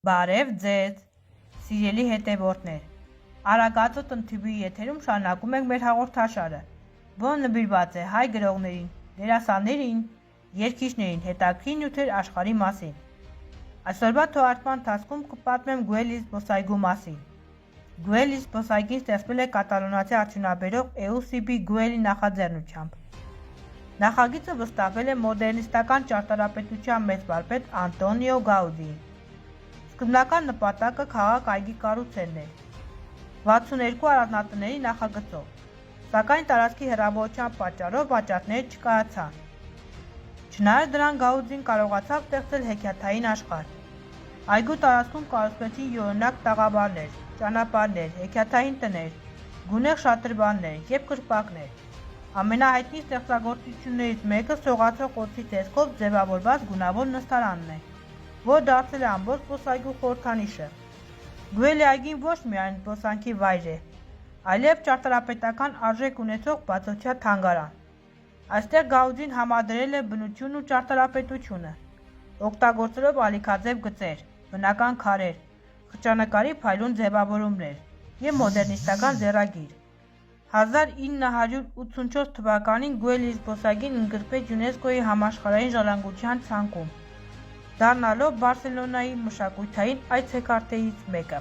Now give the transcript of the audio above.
Բարև ձեզ, սիրելի հետևորդներ, Արագածո ՏՆԹՎ-ի եթերում շարունակում ենք մեր հաղորդաշարը, որը նվիրված է հայ գրողներին, դերասաններին, երգիչներին, հետաքրքիր նյութեր աշխարհի մասին։ Այսօրվա թողարկման ընթացքում կպատմեմ Գուելի զբոսայգու մասին։ Գուելի զբոսայգին ստեղծվել է կատալոնացի արդյունաբերող Էուսիպի Գուելի նախաձեռնությամբ։ Նախագիծը վստահվել է մոդեռնիստական ճարտարապետության մեծ վարպետ Անտոնիո Գաուդիին։ Սկզբնական նպատակը քաղաք այգի կառուցելն էր 62 առանձնատների նախագծով, սակայն տարածքի հեռավորության պատճառով վաճառքները չկարացան։ Չնայած դրան Գաուդին կարողացավ ստեղծել հեքիաթային աշխարհ։ Այգու տարածքում կառուցվեցին յուրօրինակ տաղավարներ, ճանապարհներ, հեքիաթային տներ, գունեղ շատրվաններ և կրպակներ։ Ամենահայտնի ստեղծագործություններից մեկը սողացող օձի տեսքով ձևավորված գունավոր նստարանն է, որը դարձել է ամբողջ զբոսայգու խորհրդանիշը։ Գուելի այգին ոչ միայն զբոսանքի վայր է, այլև ճարտարապետական արժեք ունեցող բացօթյա թանգարան։ Այստեղ Գաուդին համադրել է բնությունն ու ճարտարապետությունը, օգտագործելով ալիքաձև գծեր, բնական քարեր, խճանկարի փայլուն ձևավորումներ և մոդեռնիստական ձեռագիր։ 1984 թվականին Գուելի զբոսայգին ընդգրկվեց ՅՈՒՆԵՍԿՕ-ի համաշխարհային ժառանգության ցանկում, դառնալով Բարսելոնայի մշակութային այցեքարտերից մեկը։